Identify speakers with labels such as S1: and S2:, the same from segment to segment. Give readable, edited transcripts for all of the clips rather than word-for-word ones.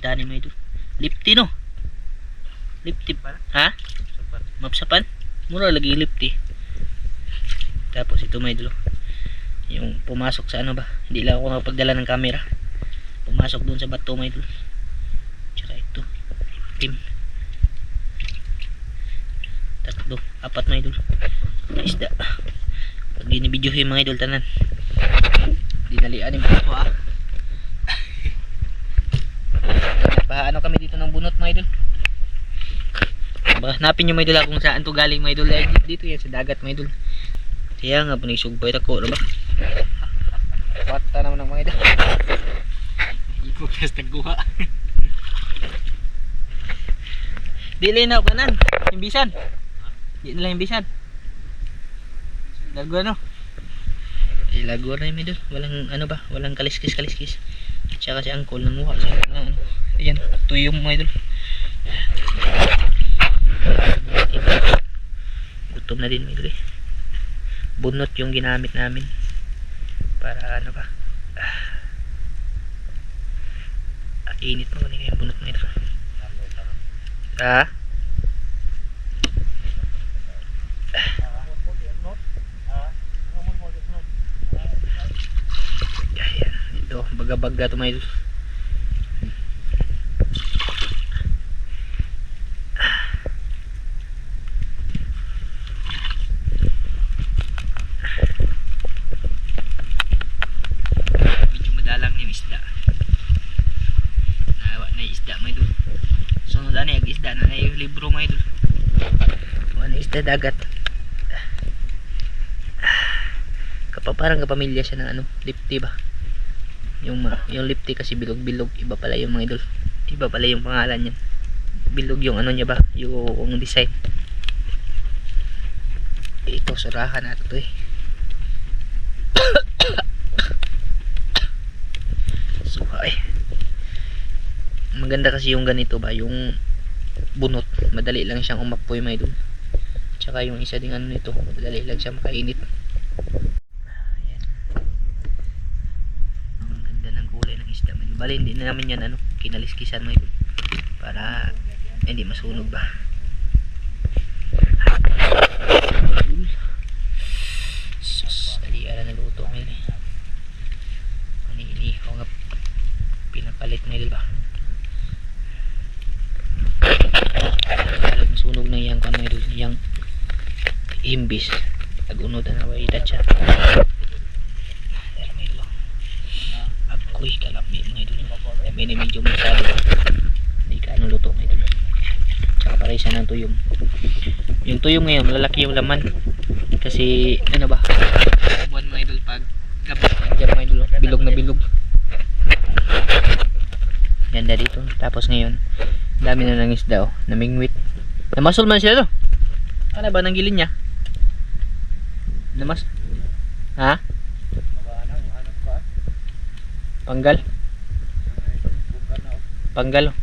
S1: isda ni mga idol. Lipti no. Lipti pa. Ha? Mapsapan. Mura lagi lipti. Tapos ito mga idol. Yung pumasok sa ano ba? Hindi lang ako nakapagdala ng camera. Pumasok doon sa bato mga idol. Tsaka ito. Tim. Tatlo. Apat mga idol. Na isda. Pag ginibidyohin mga idol tanan. Dinalian yung bato ha. Ano kami dito ng bunot mga idol. Hanapin nyo mga idol kung saan to galing mga idol. Dito yan sa dagat mga idol. Kaya nga punisugpay ako diba? Wata naman ng mga idol. Iko kas tagguha. Dili na kanan. Imbisan. Di na lang imbisan. Lago ano? Lago na yung mga idol. Walang ano ba? Walang kaliskis. Tsaka si Angkol nanguha sa ano. Ayan, tuyong mga idol. Gutom na din mga idol eh. Bunot yung ginamit namin para ano ba init mo kanina yung bunot mga idol. Ha? Ayan, ito baga-baga ito mga idol. Libro mga idol. Ano isda dagat. Parang kapamilya siya ng ano, lipti ba? Yung lipti kasi bilog-bilog, iba pala yung mga idol. Iba pala yung pangalan niyan. Bilog yung ano niya ba? Yung design. Ito surahan natin 'to eh. Suha eh. Maganda kasi yung ganito ba, yung bunot, madali lang siyang umapoy mga idol. Tsaka yung isa ding ano nito, madali lang siya makainit. Ayan. Ang ganda ng kulay ng isda mga idol. Bali hindi na namin yan ano, kinaliskisan mga idol para hindi masunog ba. Sus, aliara na luto mga idol. Iniihaw nga pinapalit mga idol ba. Sunog na yang kamay dun, yang imbis tagunod na waitat siya. Pero may lo ako'y kalapit mga idol. May medyo masado hindi ka ano luto mga idol. Tsaka para isa ng tuyong. Yung tuyong ngayon lalaki yung laman kasi ano ba buwan mga idol pag gabi dyan mga idol, bilog na bilog. Ganda dito. Tapos ngayon dami na ng isda oh, namingwit. Namasol man sila to. Ano ba nang gilin niya? Namas? Ha? Panggal? Panggal oh.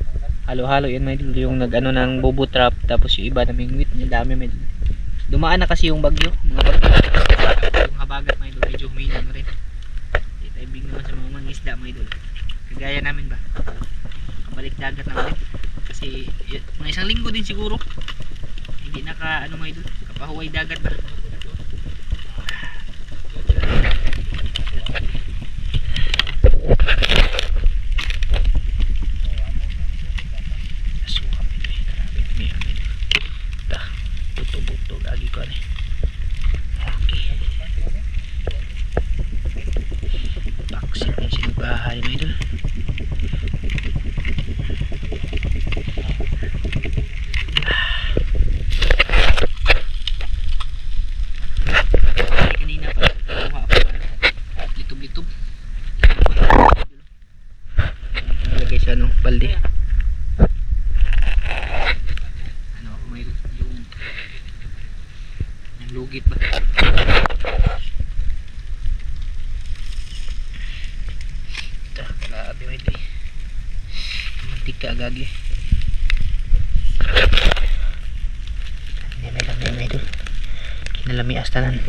S1: Halo-halo yan may idol. Yung nag-ano ng bobo trap. Tapos yung iba namingwit. Yung dami may idol. Dumaan na kasi yung bagyo. Mga bagyo. Yung habagat may idol. Medyo humina na rin. Itaibig naman sa mga isda may idol. Kagaya namin ba? Balik dagat na ulit kasi mga isang linggo din siguro hindi naka ano mga idol, kapahuway dagat ba. Asukap ito eh, grabe may amin ita, buto-buto lagi ko ano okay baksit yung sinubahay mga idol. Balde. Ano ako may yung lugit ba? Grabe may ito eh. Mantika agagi. Hindi lang may ito. Kinalami astanan.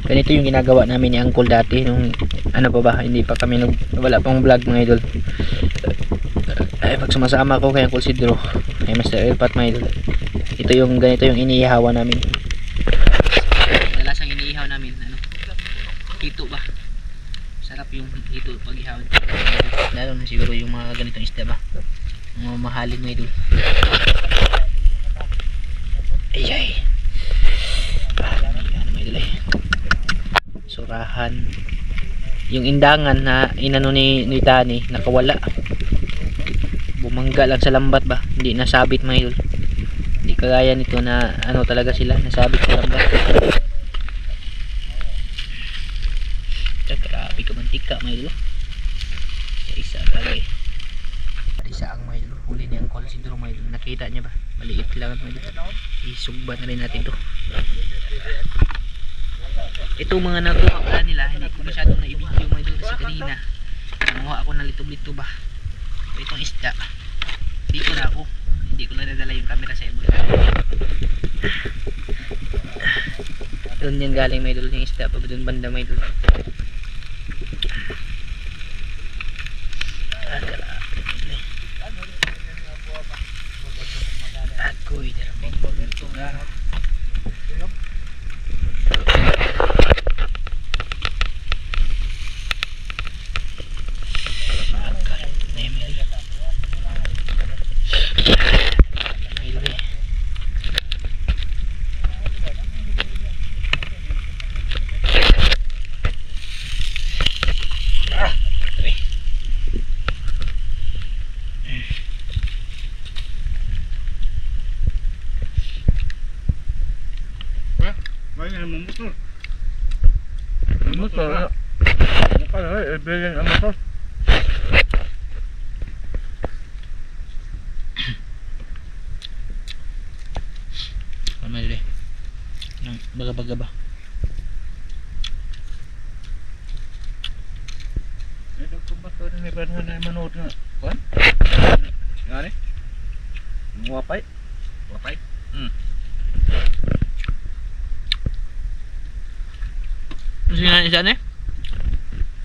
S1: Ganito yung ginagawa namin ni Angkol dati nung ano pa ba, hindi pa kami wala pang vlog mga idol. Ay pag sumasama ko kay Uncle Sidro, kay Mr. Elpat mga idol, ito yung ganito yung iniihawan namin. Dalasang iniihaw namin ano, hito ba, sarap yung hito pag ihawan, lalo na siguro yung mga ganitong isda ba, mga mahalin mga idol. Ayay, ano mga idol eh, surahan. Yung indangan na inano ni Tani nakawala, bumangga lang sa lambat ba, hindi nasabit mga idol. Hindi kagaya nito na ano talaga sila nasabit sa lambat. Grabe ka mantika mga idol. Isa talaga eh, isa ang mga idol, huli ni Uncle Sidro mga idol. Nakita niya ba, maliit lang mga idol. Isugba na rin natin to. Ito mga nakuha pala nila, hindi ko masyadong na-video mga idol kasi kanina nanguha ako ng lito-lito ba. Itong isda dito na ako, hindi ko na nadala yung camera sa iba. Doon yan galing mga idol yung isda pa doon banda mga idol. Ako'y daraming ito na
S2: motor. Nakala bilhin ang motor.
S1: Ano yun eh, baga-baga ba.
S2: Ito kung motor ni Bernhan na manood na kuan? Ngani? Wapay? Wapay?
S1: Ano siya isa eh?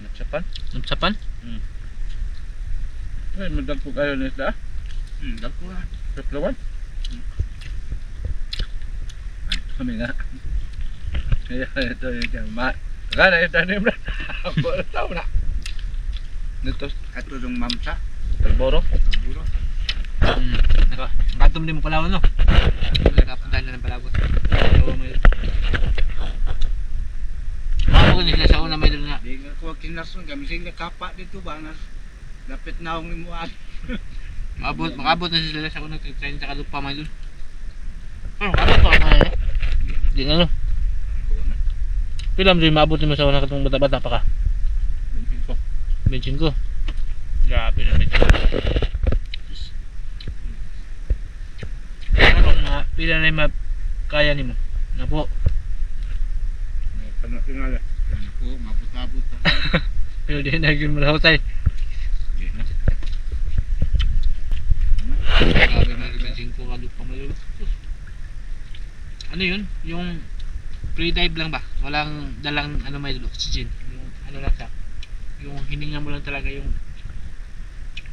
S2: Nagsapan?
S1: Nagsapan?
S2: Ay, madagpo kayo na isda? Dagpo na. Kaplawan? Kami nga. Kaya ito yung jama. Kaya ito na yung ako tao na. Ito yung mamsa. Talboro? Talboro.
S1: Nakatom din mo Palawan no? Nakapuntahan na ng Palawan. Ako nila sa una may doon nga.
S2: Di nga ko kinasun kami sing nakapa dito ba nas dapat na akong imuan.
S1: Makabot na sila sa una train sa kalupa may doon. Ano kabot pa mga eh? Di na no? Pilam din maabot mo sa una katong bata-bata pa ka? 25. Grabe na 25. Ano nga, pila na yung kaya ni mo? Na po?
S2: Tingala. Ako, mabot-abot.
S1: Pero di na yun malahotay.
S2: Di na.
S1: Grabe na rin ko kalupa mo yun. Ano yun? Yung pre-dive lang ba? Walang dalang ano may oxygen. Yung ano lang siya. Yung hininga mo lang talaga yung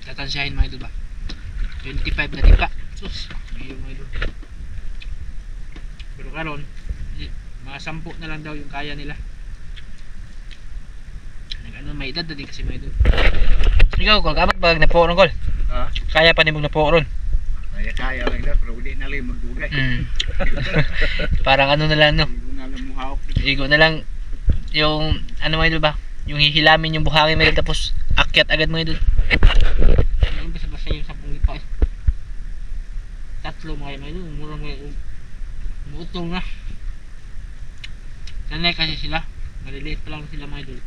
S1: tatansyahin mga idol ba? 25 na tipa. Sus, may mga idol. Pero karon mga 10 na lang daw yung kaya nila. Ano, may edad na din kasi mga idol. Ikaw, Kol, kamat ba napo ron, Kol?
S2: Ha?
S1: Kaya pa nimog napo ron?
S2: Kaya lang na, pero hindi na lang magdugay.
S1: Parang ano na lang, no?
S2: Hindi na lang muhawak.
S1: Igo na lang yung, ano mga idol ba? Yung hihilamin yung buhangin mga idol, tapos akyat agad mga idol. Yung basta-basta yung 10 lipa eh. Tatlo mga idol, murang may umutong na. Sanay kasi sila, maliliit pa lang sila mga idol.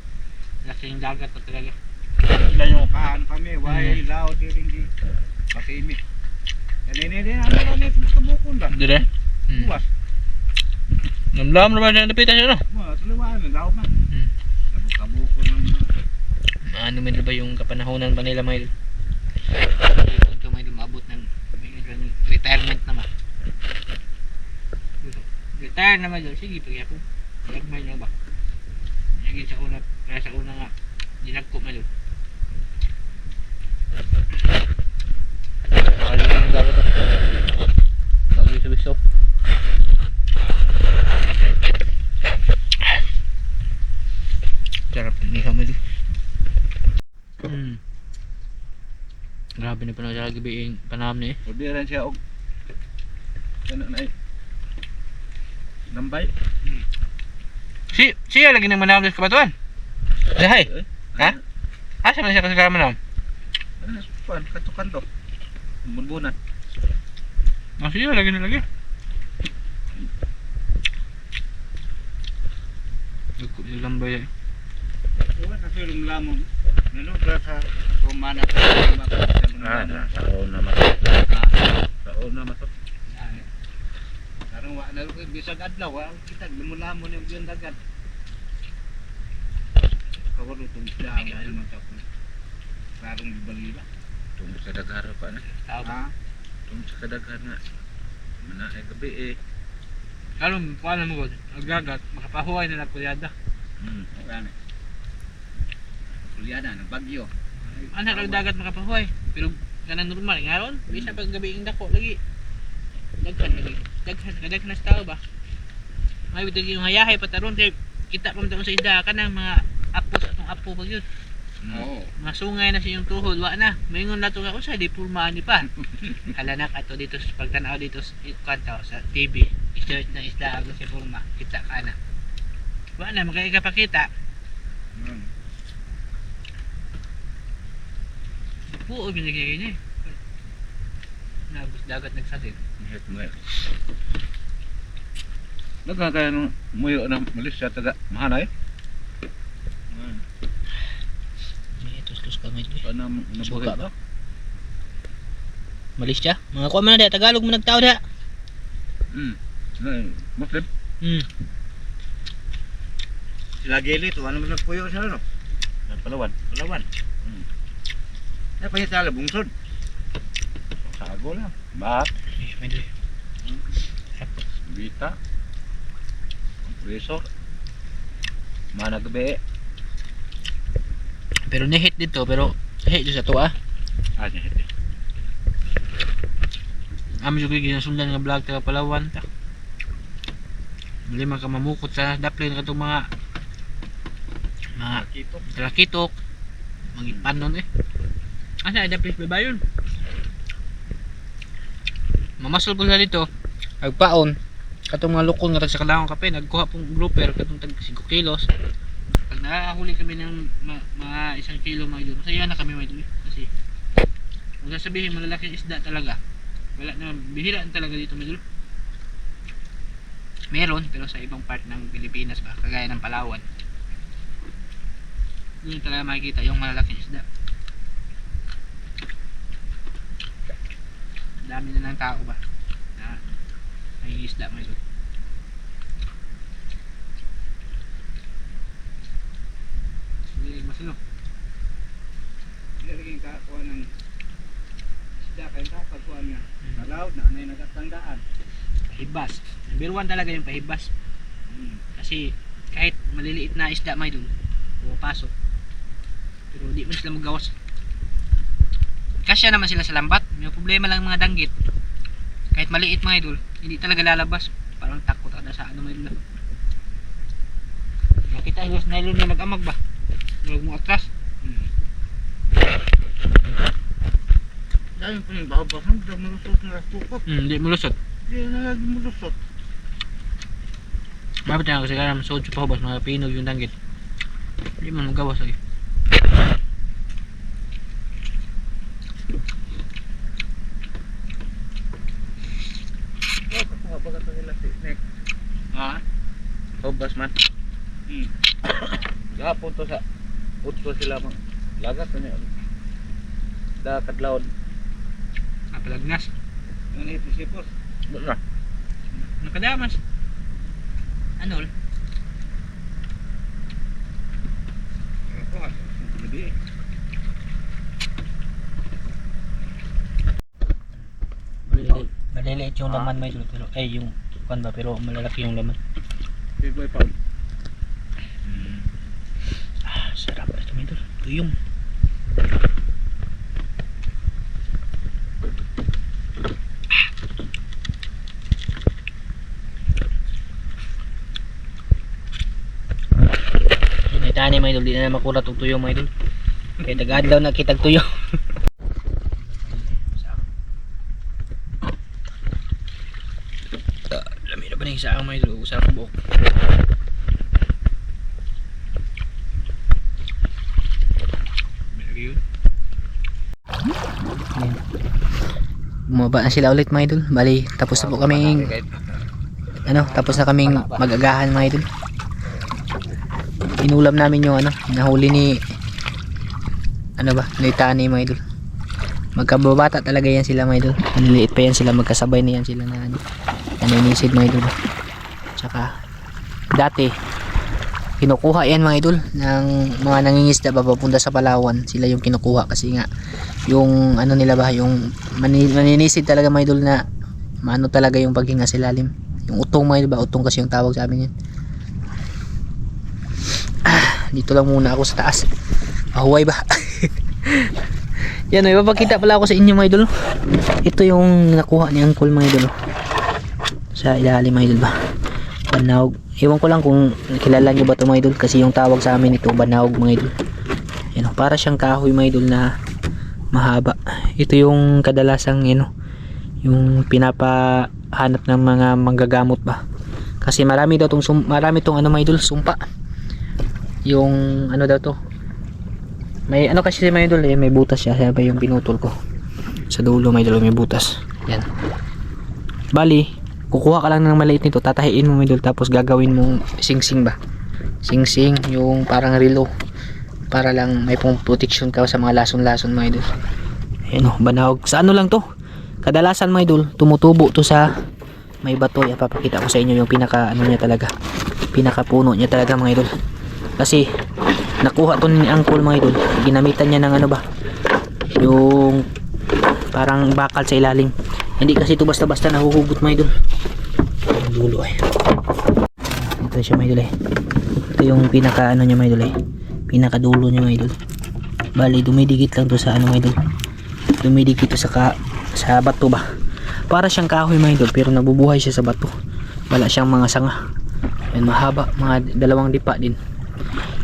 S1: Laki yung dagat pa talaga.
S2: Sila yung kahan kami, why lao di rin di makimi. Yan ini ano lang nito kabukon lang.
S1: Dire?
S2: Buwas.
S1: Namlam na ba siya napitan siya no?
S2: Mga tuluan, lao man. Kabukon lang.
S1: Ano man ba yung kapanahonan pa nila mga idol? Ito mga idol maabot ng retirement naman. Retire naman idol, sige pagyapon. Lagmay niya ba? Lagi sa una, kaya sa una nga Dinagko man doon. Kali yung dagat ako. Pag-biso-biso. Sarap ni Hamid. Grabe na pa na gabi yung panahon ni.
S2: Pwede rin siya og ano na nambay.
S1: Siya lagi nang manahon sa kabatuan. Dahay. Ha? Asa man siya kasi manahon?
S2: Ano pan kanto-kanto. Bunbunan.
S1: Siya lagi na lagi. Ako yung lambay.
S3: Wala kasi yung lamon. Ano ba sa rumana sa
S2: Sao na mato. Sao na mato.
S3: Karang wala na bisag adlaw, kita lumulamon yung dagat. Kawalo tong daan ay matapon. Karong balila.
S2: Tung sa dagar pa na.
S3: Ha?
S2: Tung sa dagar na. Mana ay gabi eh.
S1: Kalong, paano mo god? Agagat, makapahuay na nagkulyada.
S3: Wala na. Kulyada na bagyo.
S1: Anak lang dagat makapahuay. Pero kanang normal, ngayon, bisa pag gabi yung dako lagi. Daghan lagi. Daghan na sa tao ba? May bitag yung hayahay pataron kay kita pa man sa isda kanang mga apos atong apo pag yun.
S3: Oo.
S1: Mga sungay na siyang tuhod, wa na. Mayingon na ito nga usa, di pulmaan ni pa. Halanak ato dito sa pagtanaw dito sa kanto sa TV. I-search na isda agad si Pulma. Kita ka na. Wa na, magkakapakita. Puo, binigay niya eh. Nabos dagat nagsasid.
S2: Hit mo. Nagkakaya nung muyo na Malaysia taga Mahanay.
S1: May tus-tus ka may
S2: Paano
S1: Suka
S2: nabuhay
S1: ba? Malaysia? Mga kuha man na diya, Tagalog mo nagtao diya.
S2: Muslim?
S3: Sila gilit, ano mo nagpuyo sila no?
S2: Palawan.
S3: Palawan. Ay pahitala bungsod.
S2: Sago lang. Bahat.
S1: May dali.
S2: Bita. Kompresor. Mana gabi.
S1: Pero nihit dito, pero hit dito sa to ah.
S2: Anya hit.
S1: Amin yung ginasundan nga vlog taga Palawan ta. Lima ka mamukot sa daplin katong mga
S3: Kito.
S1: talakitok. Magipan nun eh. Asa daplin ba yun? Mamasol ko sa dito. Nagpaon. Katong mga lukon nga tag sa kalawang kape, nagkuha pong grouper katong tag 5 kilos. Pag nakahuli kami ng mga 1 kilo mga idol, masaya na kami mga idol. Kasi kung sasabihin malalaking isda talaga, wala na, bihira na talaga dito mga idol. Meron, pero sa ibang part ng Pilipinas ba, kagaya ng Palawan. Doon talaga makikita yung malalaking isda. Dami na ng tao ba na may isda mga idol. Hindi masalo.
S3: Nilaging kakuha ng isda kayo kapagkuha nga. Nalawd na, anay nagatandaan.
S1: Pahibas. Number 1 talaga yung pahibas. Kasi kahit maliliit na isda may doon, pumapasok. Pero di man sila magawas. Kasya naman sila sa lambat. May problema lang mga danggit. Kahit maliit mga idol, hindi talaga lalabas. Parang takot ada sa ano may idol. Nakita yung nylon na nag-amag ba? Huwag mo atras.
S3: Dahil pa yung babahan, daw malusot na rastukot.
S1: Hindi mulusot.
S3: Hindi na lagi malusot.
S1: Mabit na kasi kaya masod sa pahubas, mga pinog yung danggit. Hindi man magawas lagi.
S2: Kakuha ba ka nila teknik?
S3: Ha?
S2: Hobas man. Gahapon to sa utso sila mo. Lagat na niya. Da kadlawon.
S1: Napalagnas.
S3: Yung hipos-hipos.
S2: Wala.
S1: Nakadamas. Anol?
S3: Ako, gabi eh.
S1: Maliliit yung laman may idol, pero yung kan ba, pero malalaki yung laman.
S3: Big boy pa.
S1: Sarap ito mga idol. Tuyong. May tani mga idol, di na makurat og tuyo mga idol. Kaya tagadlaw na kitag tuyo. Lami na ba na yung saang mga idol, usa ka buok. Ayan. Bumaba na sila ulit mga idol. Bali, tapos na po kaming tapos na kaming mag-agahan mga idol. Inulam namin yung nahuli ni ni Tani mga idol. Magkababata talaga yan sila mga idol. Maliliit pa yan sila, magkasabay na yan sila na naninisid mga idol. Tsaka dati kinukuha yan mga idol ng mga nangingisda papunta sa Palawan. Sila yung kinukuha kasi nga yung nila ba, yung maninisid talaga mga idol na maano talaga yung paghinga sa ilalim. Yung utong mga idol ba, utong kasi yung tawag sa amin yan. Dito lang muna ako sa taas. Mahuway ba? Yan, may papakita pala ako sa inyo mga idol. Ito yung nakuha ni Uncle mga idol. Sa ilalim mga idol ba? Banawg. Ewan ko lang kung kilala nyo ba ito mga idol. Kasi yung tawag sa amin ito, banawg mga idol. Yan, para siyang kahoy mga idol na mahaba. Ito yung kadalasang yung pinapahanap ng mga manggagamot ba. Kasi marami daw marami tong mga idol, sumpa. Yung daw to, may kasi si mga idol may butas siya, sabi yung pinutol ko sa dulo mga idol, may butas yan. Bali kukuha ka lang ng maliit nito, tatahiin mo mga idol, tapos gagawin mong sing-sing ba, sing-sing yung parang relo para lang may pong protection ka sa mga lason-lason mga idol. Ayan banawg, sa lang to, kadalasan mga idol tumutubo to sa may bato. Papakita ko sa inyo yung pinaka niya talaga, pinaka puno niya talaga mga idol. Kasi nakuha to ni Uncle mga idol, ginamitan niya ng yung parang bakal sa ilalim. Hindi kasi ito basta-basta nahuhugot mga idol. Ang dulo ito siya mga idol ito yung pinaka niya mga idol pinaka dulo niya mga idol. Bali dumidikit lang to sa mga idol, dumidikit to sa bato ba, para siyang kahoy mga idol, pero nabubuhay siya sa bato, wala siyang mga sanga. Yan, mahaba, mga 2 dipa din.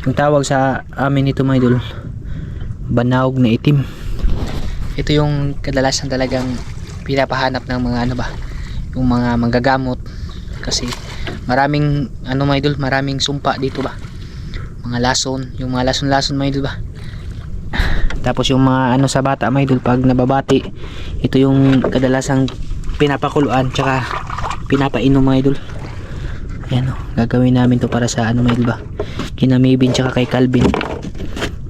S1: Yung tawag sa amin ito mga idol, banawg na itim. Ito yung kadalasan talagang pinapahanap ng mga yung mga manggagamot. Kasi maraming mga idol, maraming sumpa dito ba, mga lason, yung mga lason-lason mga idol ba. Tapos yung mga sa bata mga idol, pag nababati, ito yung kadalasang pinapakuluan tsaka pinapainom mga idol. Ayan gagawin namin to para sa mga idol ba, kina Maybin tsaka kay Calvin.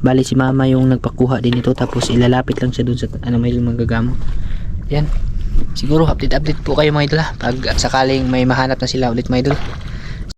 S1: Bali si mama yung nagpakuha din ito, tapos ilalapit lang siya dun sa may manggagamot. Yan, siguro update po kayo mga idol pag sakaling may mahanap na sila ulit mga idol.